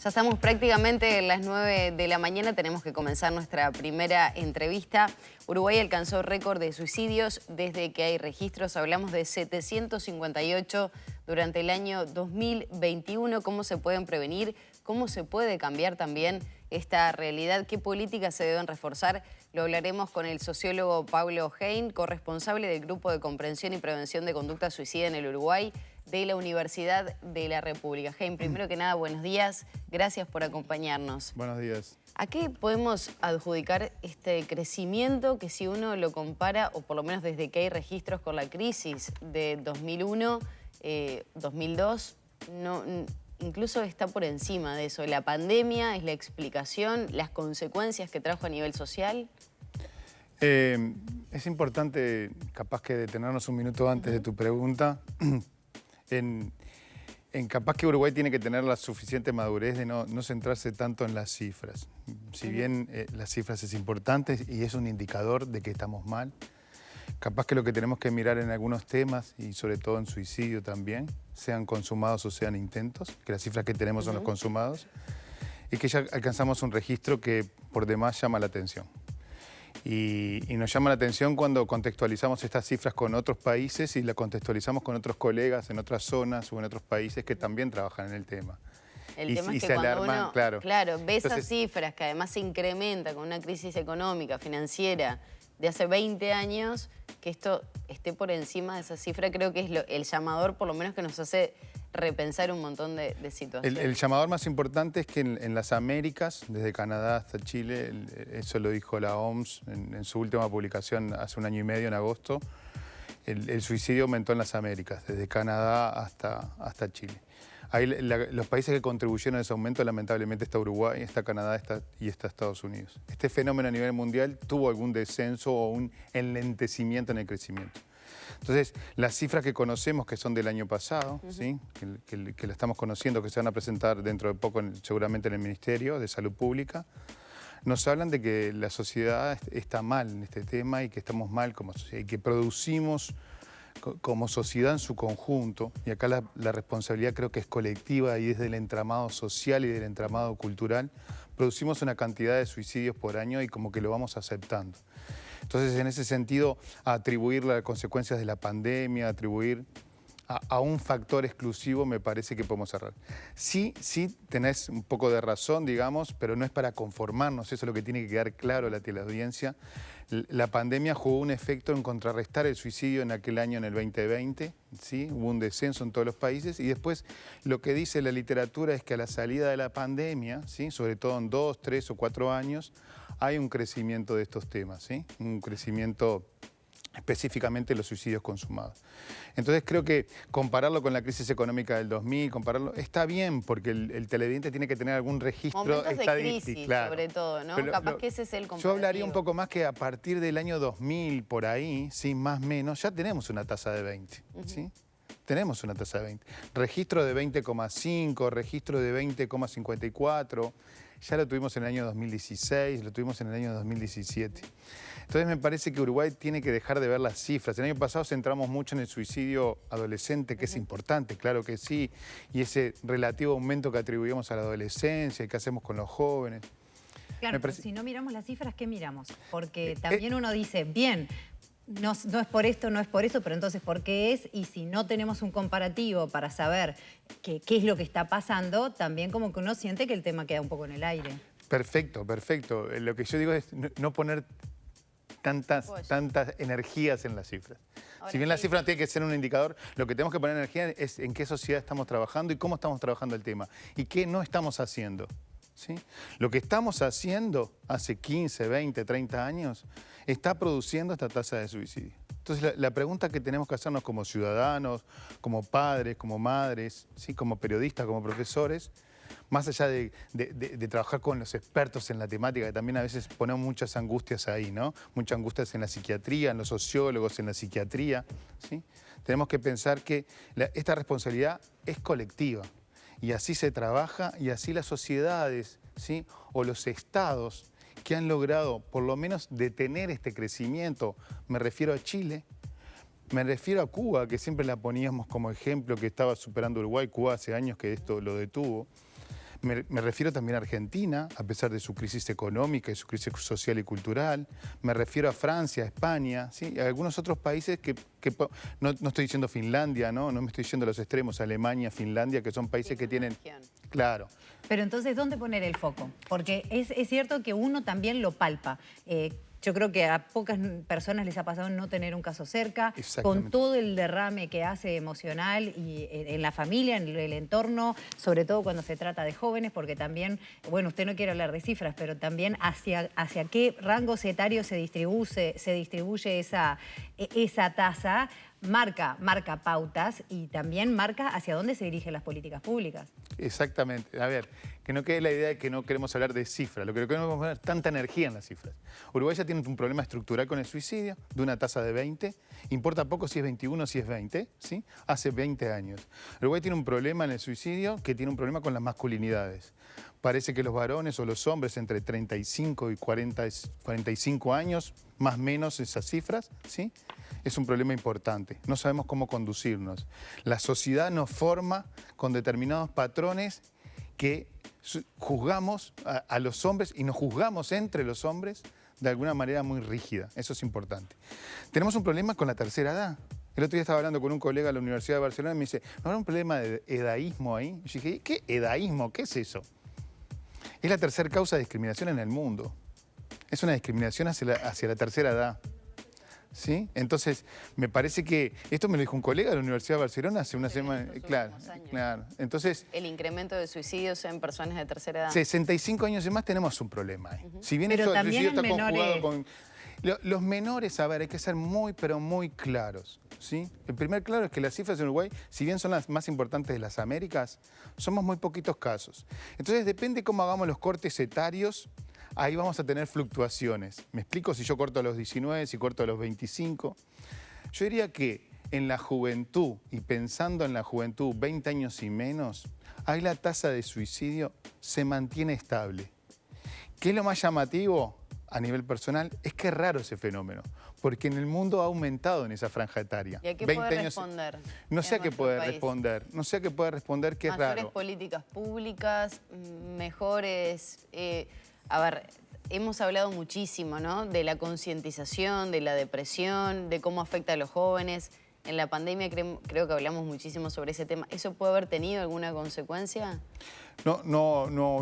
Ya estamos prácticamente en las 9 de la mañana, tenemos que comenzar nuestra primera entrevista. Uruguay alcanzó récord de suicidios desde que hay registros. Hablamos de 758 durante el año 2021. ¿Cómo se pueden prevenir? ¿Cómo se puede cambiar también esta realidad? ¿Qué políticas se deben reforzar? Lo hablaremos con el sociólogo Pablo Hein, corresponsable del Grupo de Comprensión y Prevención de Conducta Suicida en el Uruguay de la Universidad de la República. Hein, primero que nada, buenos días. Gracias por acompañarnos. Buenos días. ¿A qué podemos adjudicar este crecimiento que, si uno lo compara, o por lo menos desde que hay registros con la crisis de 2001, 2002, incluso está por encima de eso? ¿La pandemia es la explicación, las consecuencias que trajo a nivel social? Es importante, capaz que detenernos un minuto antes de tu pregunta, en capaz que Uruguay tiene que tener la suficiente madurez de no centrarse tanto en las cifras. Si bien las cifras es importante y es un indicador de que estamos mal, capaz que lo que tenemos que mirar en algunos temas, y sobre todo en suicidio también, sean consumados o sean intentos, que las cifras que tenemos son los consumados, y que ya alcanzamos un registro que por demás llama la atención. Y nos llama la atención cuando contextualizamos estas cifras con otros países y la contextualizamos con otros colegas en otras zonas o en otros países que también trabajan en el tema. El tema es que cuando uno, claro, ve esas cifras que además se incrementa con una crisis económica, financiera de hace 20 años, que esto esté por encima de esa cifra, creo que es el llamador, por lo menos, que nos hace repensar un montón de situaciones. El llamador más importante es que en las Américas, desde Canadá hasta Chile, eso lo dijo la OMS en su última publicación hace 1 año y medio, en agosto, el suicidio aumentó en las Américas, desde Canadá hasta Chile. Ahí los países que contribuyeron a ese aumento, lamentablemente, está Uruguay, está Canadá y está Estados Unidos. Este fenómeno a nivel mundial tuvo algún descenso o un enlentecimiento en el crecimiento. Entonces, las cifras que conocemos, que son del año pasado, ¿sí? que la estamos conociendo, que se van a presentar dentro de poco seguramente en el Ministerio de Salud Pública, nos hablan de que la sociedad está mal en este tema y que estamos mal como sociedad y que producimos como sociedad en su conjunto, y acá la responsabilidad creo que es colectiva y es del entramado social y del entramado cultural, producimos una cantidad de suicidios por año y como que lo vamos aceptando. Entonces, en ese sentido, atribuir las consecuencias de la pandemia, atribuir a un factor exclusivo, me parece que podemos errar. Sí, tenés un poco de razón, digamos, pero no es para conformarnos, eso es lo que tiene que quedar claro a la teleaudiencia. La pandemia jugó un efecto en contrarrestar el suicidio en aquel año, en el 2020, ¿sí? Hubo un descenso en todos los países, y después lo que dice la literatura es que a la salida de la pandemia, ¿sí? Sobre todo en 2, 3 o 4 años, hay un crecimiento de estos temas, ¿sí? Un crecimiento específicamente los suicidios consumados. Entonces creo que compararlo con la crisis económica del 2000, compararlo, está bien, porque el televidente tiene que tener algún registro momentos estadístico. De crisis, claro. Sobre todo, ¿no? Pero capaz que ese es el comparativo. Yo hablaría un poco más que a partir del año 2000, por ahí, ¿sí? Más o menos, ya tenemos una tasa de 20, ¿sí? Tenemos una tasa de 20. Registro de 20,5, registro de 20,54, ya lo tuvimos en el año 2016, lo tuvimos en el año 2017. Entonces me parece que Uruguay tiene que dejar de ver las cifras. El año pasado centramos mucho en el suicidio adolescente, que es importante, claro que sí, y ese relativo aumento que atribuimos a la adolescencia y qué hacemos con los jóvenes. Claro, pero si no miramos las cifras, ¿qué miramos? Porque también uno dice, bien, no es por esto, no es por eso, pero entonces, ¿por qué es? Y si no tenemos un comparativo para saber qué es lo que está pasando, también como que uno siente que el tema queda un poco en el aire. Perfecto, perfecto. Lo que yo digo es no poner tantas energías en las cifras. Ahora, si bien la cifra no tiene que ser un indicador, lo que tenemos que poner energía es en qué sociedad estamos trabajando y cómo estamos trabajando el tema y qué no estamos haciendo, ¿sí? Lo que estamos haciendo hace 15, 20, 30 años está produciendo esta tasa de suicidio. Entonces la pregunta que tenemos que hacernos como ciudadanos, como padres, como madres, ¿sí? Como periodistas, como profesores, más allá de trabajar con los expertos en la temática, que también a veces ponemos muchas angustias ahí, ¿no? Muchas angustias en la psiquiatría, en los sociólogos, en la psiquiatría, ¿sí? Tenemos que pensar que esta responsabilidad es colectiva y así se trabaja y así las sociedades, ¿sí? O los estados que han logrado por lo menos detener este crecimiento, me refiero a Chile, me refiero a Cuba, que siempre la poníamos como ejemplo, que estaba superando Uruguay. Cuba hace años que esto lo detuvo. Me refiero también a Argentina, a pesar de su crisis económica y su crisis social y cultural. Me refiero a Francia, a España, ¿sí? A algunos otros países no estoy diciendo Finlandia, no me estoy diciendo los extremos, Alemania, Finlandia, que son países que tienen... Claro. Pero entonces, ¿dónde poner el foco? Porque es cierto que uno también lo palpa. Yo creo que a pocas personas les ha pasado no tener un caso cerca, con todo el derrame que hace emocional y en la familia, en el entorno, sobre todo cuando se trata de jóvenes, porque también, bueno, usted no quiere hablar de cifras, pero también hacia qué rangos etarios se distribuye esa tasa, marca pautas y también marca hacia dónde se dirigen las políticas públicas. Exactamente. A ver, que no quede la idea de que no queremos hablar de cifras. Lo que queremos es poner tanta energía en las cifras. Uruguay ya tiene un problema estructural con el suicidio, de una tasa de 20. Importa poco si es 21 o si es 20, ¿sí? Hace 20 años. Uruguay tiene un problema en el suicidio que tiene un problema con las masculinidades. Parece que los varones o los hombres entre 35 y 45 años, más o menos esas cifras, ¿sí? Es un problema importante. No sabemos cómo conducirnos. La sociedad nos forma con determinados patrones que juzgamos a los hombres y nos juzgamos entre los hombres de alguna manera muy rígida. Eso es importante. Tenemos un problema con la tercera edad. El otro día estaba hablando con un colega de la Universidad de Barcelona y me dice, ¿no habrá un problema de edaísmo ahí? Y yo dije, ¿qué edaísmo? ¿Qué es eso? Es la tercera causa de discriminación en el mundo. Es una discriminación hacia la tercera edad. ¿Sí? Entonces, me parece que... Esto me lo dijo un colega de la Universidad de Barcelona hace una semana. Claro. Entonces... El incremento de suicidios en personas de tercera edad. 65 años y más tenemos un problema ahí. Si bien pero el suicidio está menores... conjugado con... Los menores, a ver, hay que ser muy, pero muy claros, ¿sí? El primer claro es que las cifras en Uruguay, si bien son las más importantes de las Américas, somos muy poquitos casos. Entonces, depende cómo hagamos los cortes etarios, ahí vamos a tener fluctuaciones. ¿Me explico? Si yo corto a los 19, si corto a los 25. Yo diría que en la juventud, y pensando en la juventud 20 años y menos, ahí la tasa de suicidio se mantiene estable. ¿Qué es lo más llamativo a nivel personal? Es que es raro ese fenómeno, porque en el mundo ha aumentado en esa franja etaria. ¿Y a qué puede responder? No sé a qué puede responder, que es raro. Mayores políticas públicas, mejores... A ver, hemos hablado muchísimo, ¿no? De la concientización, de la depresión, de cómo afecta a los jóvenes. En la pandemia creo que hablamos muchísimo sobre ese tema. ¿Eso puede haber tenido alguna consecuencia? No,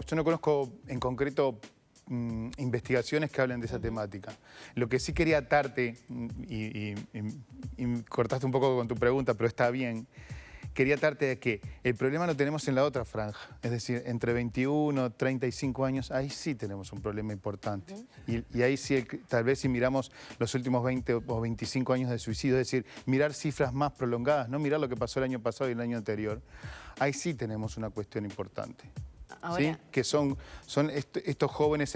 yo no conozco en concreto investigaciones que hablen de esa temática. Lo que sí quería atarte, y cortaste un poco con tu pregunta, pero está bien, quería atarte de que el problema lo tenemos en la otra franja, es decir, entre 21 y 35 años, ahí sí tenemos un problema importante. Y ahí sí, tal vez si miramos los últimos 20 o 25 años de suicidio, es decir, mirar cifras más prolongadas, no mirar lo que pasó el año pasado y el año anterior, ahí sí tenemos una cuestión importante. ¿Sí? Que son estos jóvenes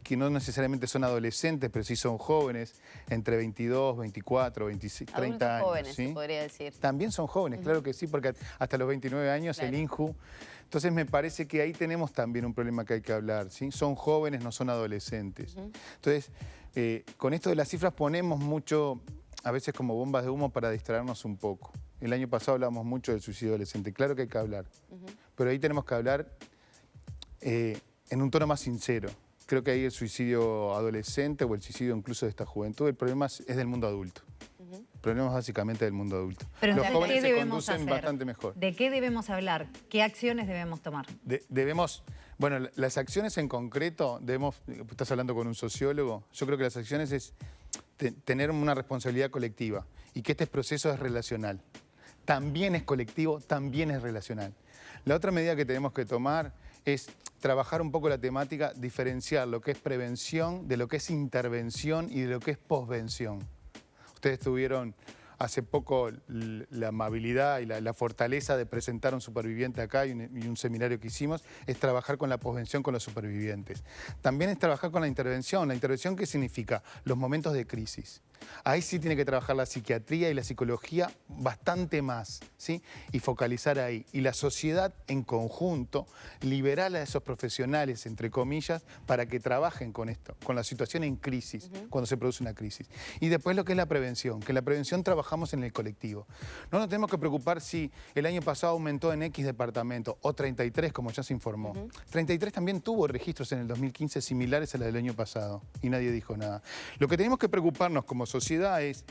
que no necesariamente son adolescentes, pero sí son jóvenes, entre 22, 24, 26, 30 años. Jóvenes, ¿sí? se podría decir. También son jóvenes, claro que sí, porque hasta los 29 años el INJU. Entonces me parece que ahí tenemos también un problema que hay que hablar, ¿sí? Son jóvenes, no son adolescentes. Entonces, con esto de las cifras ponemos mucho, a veces como bombas de humo para distraernos un poco. El año pasado hablamos mucho del suicidio adolescente, claro que hay que hablar, pero ahí tenemos que hablar en un tono más sincero. Creo que ahí el suicidio adolescente o el suicidio incluso de esta juventud, el problema es del mundo adulto. El problema es básicamente del mundo adulto. Pero los jóvenes ¿qué se debemos conducen hacer? bastante mejor. ¿De qué debemos hablar? ¿Qué acciones debemos tomar? Bueno, las acciones en concreto, estás hablando con un sociólogo, yo creo que las acciones es tener una responsabilidad colectiva y que este proceso es relacional. También es colectivo, también es relacional. La otra medida que tenemos que tomar es trabajar un poco la temática, diferenciar lo que es prevención de lo que es intervención y de lo que es posvención. Ustedes tuvieron hace poco la amabilidad y la fortaleza de presentar a un superviviente acá y un seminario que hicimos, es trabajar con la posvención con los supervivientes. También es trabajar con la intervención. ¿La intervención qué significa? Los momentos de crisis. Ahí sí tiene que trabajar la psiquiatría y la psicología bastante más, ¿sí? Y focalizar ahí. Y la sociedad en conjunto, liberar a esos profesionales, entre comillas, para que trabajen con esto, con la situación en crisis, cuando se produce una crisis. Y después lo que es la prevención, que en la prevención trabajamos en el colectivo. No nos tenemos que preocupar si el año pasado aumentó en X departamento, o 33, como ya se informó. 33 también tuvo registros en el 2015 similares a la del año pasado, y nadie dijo nada. Lo que tenemos que preocuparnos como sociedad es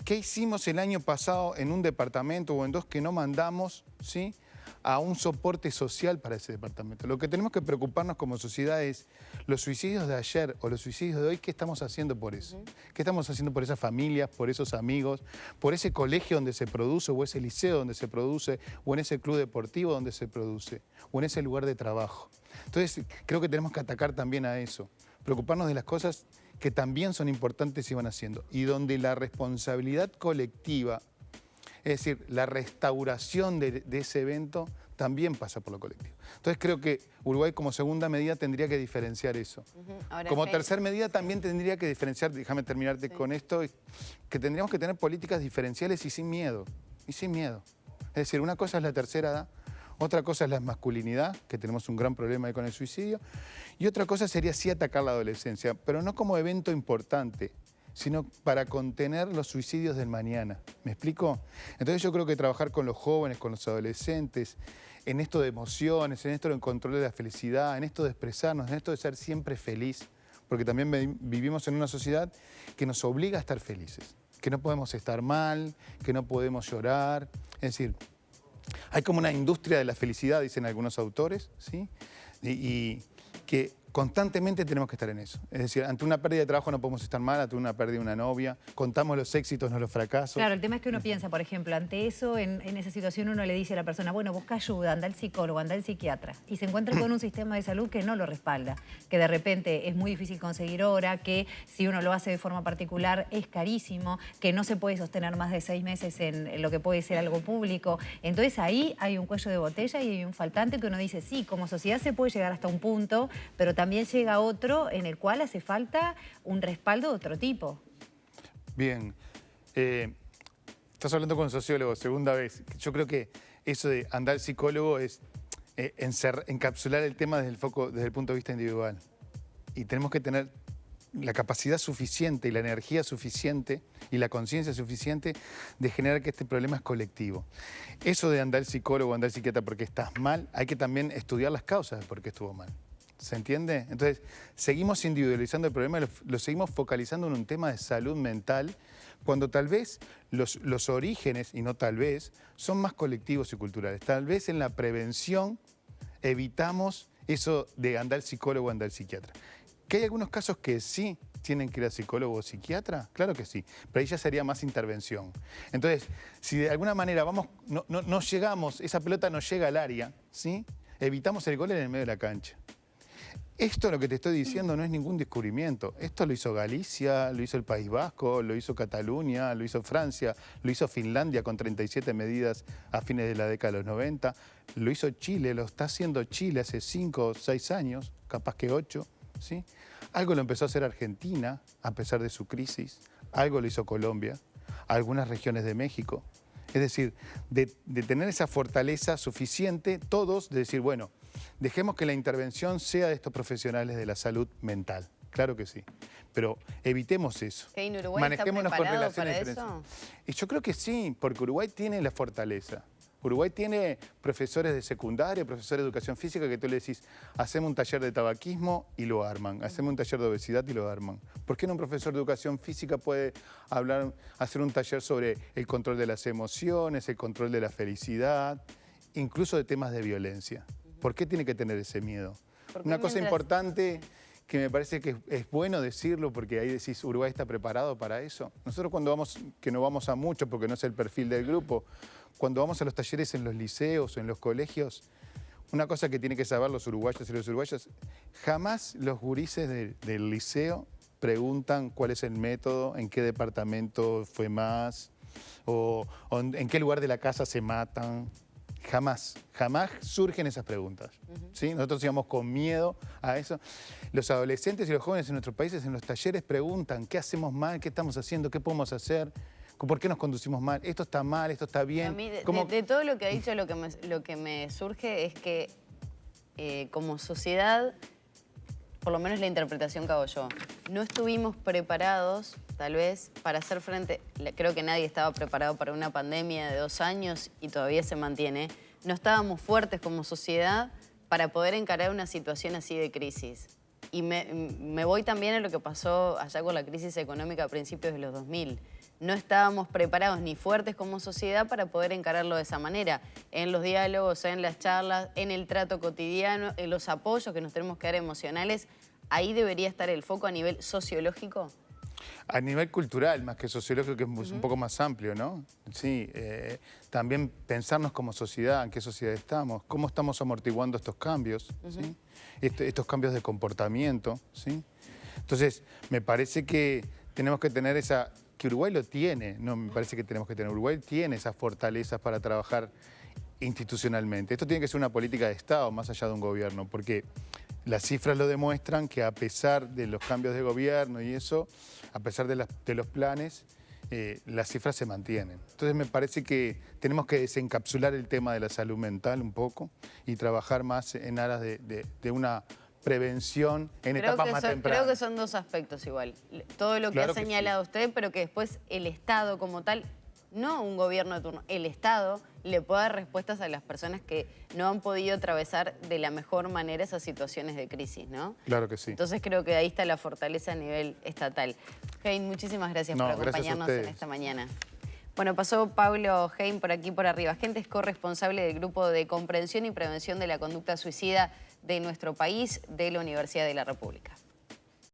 qué hicimos el año pasado en un departamento o en dos que no mandamos, ¿sí?, a un soporte social para ese departamento. Lo que tenemos que preocuparnos como sociedad es los suicidios de ayer o los suicidios de hoy, ¿qué estamos haciendo por eso? ¿Qué estamos haciendo por esas familias, por esos amigos, por ese colegio donde se produce, o ese liceo donde se produce, o en ese club deportivo donde se produce, o en ese lugar de trabajo? Entonces, creo que tenemos que atacar también a eso, preocuparnos de las cosas que también son importantes y van haciendo, y donde la responsabilidad colectiva, es decir, la restauración de ese evento también pasa por lo colectivo. Entonces creo que Uruguay como segunda medida tendría que diferenciar eso. Ahora, Como tercera medida también tendría que diferenciar, déjame terminarte con esto, que tendríamos que tener políticas diferenciales y sin miedo, Es decir, una cosa es la tercera edad, otra cosa es la masculinidad, que tenemos un gran problema ahí con el suicidio, y otra cosa sería sí atacar la adolescencia, pero no como evento importante, sino para contener los suicidios del mañana. ¿Me explico? Entonces yo creo que trabajar con los jóvenes, con los adolescentes, en esto de emociones, en esto del control de la felicidad, en esto de expresarnos, en esto de ser siempre feliz, porque también vivimos en una sociedad que nos obliga a estar felices, que no podemos estar mal, que no podemos llorar. Es decir, hay como una industria de la felicidad, dicen algunos autores, ¿sí? Y que constantemente tenemos que estar en eso. Es decir, ante una pérdida de trabajo no podemos estar mal, ante una pérdida de una novia, contamos los éxitos, no los fracasos. Claro, el tema es que uno piensa, por ejemplo, ante eso, en esa situación uno le dice a la persona, bueno, busca ayuda, anda al psicólogo, anda al psiquiatra, y se encuentra con un sistema de salud que no lo respalda, que de repente es muy difícil conseguir hora, que si uno lo hace de forma particular es carísimo, que no se puede sostener más de 6 meses en lo que puede ser algo público. Entonces ahí hay un cuello de botella y hay un faltante que uno dice, sí, como sociedad se puede llegar hasta un punto, pero también llega otro en el cual hace falta un respaldo de otro tipo. Bien. Estás hablando con un sociólogo, segunda vez. Yo creo que eso de andar al psicólogo es encapsular el tema desde el punto de vista individual. Y tenemos que tener la capacidad suficiente y la energía suficiente y la conciencia suficiente de generar que este problema es colectivo. Eso de andar al psicólogo, andar al psiquiatra porque estás mal, hay que también estudiar las causas de por qué estuvo mal. ¿Se entiende? Entonces, seguimos individualizando el problema, lo seguimos focalizando en un tema de salud mental, cuando tal vez los orígenes, y no tal vez, son más colectivos y culturales. Tal vez en la prevención evitamos eso de andar al psicólogo o andar al psiquiatra. ¿Que hay algunos casos que sí tienen que ir al psicólogo o psiquiatra? Claro que sí, pero ahí ya sería más intervención. Entonces, si de alguna manera no llegamos, esa pelota no llega al área, ¿sí?, evitamos el gol en el medio de la cancha. Esto, lo que te estoy diciendo, no es ningún descubrimiento. Esto lo hizo Galicia, lo hizo el País Vasco, lo hizo Cataluña, lo hizo Francia, lo hizo Finlandia con 37 medidas a fines de la década de los 90, lo hizo Chile, lo está haciendo Chile hace 5 o 6 años, capaz que 8, ¿sí? Algo lo empezó a hacer Argentina, a pesar de su crisis, algo lo hizo Colombia, algunas regiones de México. Es decir, de tener esa fortaleza suficiente, todos, de decir, bueno, dejemos que la intervención sea de estos profesionales de la salud mental. Claro que sí, pero evitemos eso. ¿En Uruguay está preparado para eso? Y yo creo que sí, porque Uruguay tiene la fortaleza. Uruguay tiene profesores de secundaria, profesores de educación física que tú le decís, hacemos un taller de tabaquismo y lo arman, hacemos un taller de obesidad y lo arman. ¿Por qué no un profesor de educación física puede hacer un taller sobre el control de las emociones, el control de la felicidad, incluso de temas de violencia? ¿Por qué tiene que tener ese miedo? Una cosa importante que me parece que es bueno decirlo, porque ahí decís, Uruguay está preparado para eso. Nosotros cuando vamos, que no vamos a mucho porque no es el perfil del grupo, cuando vamos a los talleres en los liceos o en los colegios, una cosa que tienen que saber los uruguayos y los uruguayas, jamás los gurises del liceo preguntan cuál es el método, en qué departamento fue más, o en qué lugar de la casa se matan. Jamás surgen esas preguntas. ¿Sí? Nosotros íbamos con miedo a eso. Los adolescentes y los jóvenes en nuestros países en los talleres preguntan qué hacemos mal, qué estamos haciendo, qué podemos hacer, por qué nos conducimos mal, esto está mal, esto está bien. A mí, de todo lo que ha dicho, lo que me surge es que como sociedad, por lo menos la interpretación que hago yo, no estuvimos preparados, tal vez, para hacer frente, creo que nadie estaba preparado para una pandemia de 2 años y todavía se mantiene, no estábamos fuertes como sociedad para poder encarar una situación así de crisis. Y me voy también a lo que pasó allá con la crisis económica a principios de los 2000. No estábamos preparados ni fuertes como sociedad para poder encararlo de esa manera. En los diálogos, en las charlas, en el trato cotidiano, en los apoyos que nos tenemos que dar emocionales, ahí debería estar el foco a nivel sociológico. A nivel cultural, más que sociológico, que es un poco más amplio, ¿no? Sí, también pensarnos como sociedad, en qué sociedad estamos, cómo estamos amortiguando estos cambios, ¿sí? Estos cambios de comportamiento, ¿sí? Entonces, me parece que tenemos que tener esa... que Uruguay lo tiene, no me parece que tenemos que tener, Uruguay tiene esas fortalezas para trabajar institucionalmente. Esto tiene que ser una política de Estado, más allá de un gobierno, porque las cifras lo demuestran que a pesar de los cambios de gobierno y eso, a pesar de los planes, las cifras se mantienen. Entonces me parece que tenemos que desencapsular el tema de la salud mental un poco y trabajar más en aras de una prevención en etapas más tempranas. Creo que son 2 aspectos igual. Todo lo que ha señalado usted, pero que después el Estado como tal, no un gobierno de turno, el Estado le pueda dar respuestas a las personas que no han podido atravesar de la mejor manera esas situaciones de crisis, ¿no? Claro que sí. Entonces creo que ahí está la fortaleza a nivel estatal. Hein, muchísimas gracias por acompañarnos en esta mañana. Bueno, pasó Pablo Hein por aquí por arriba. Gente es corresponsable del Grupo de Comprensión y Prevención de la Conducta Suicida de nuestro país, de la Universidad de la República.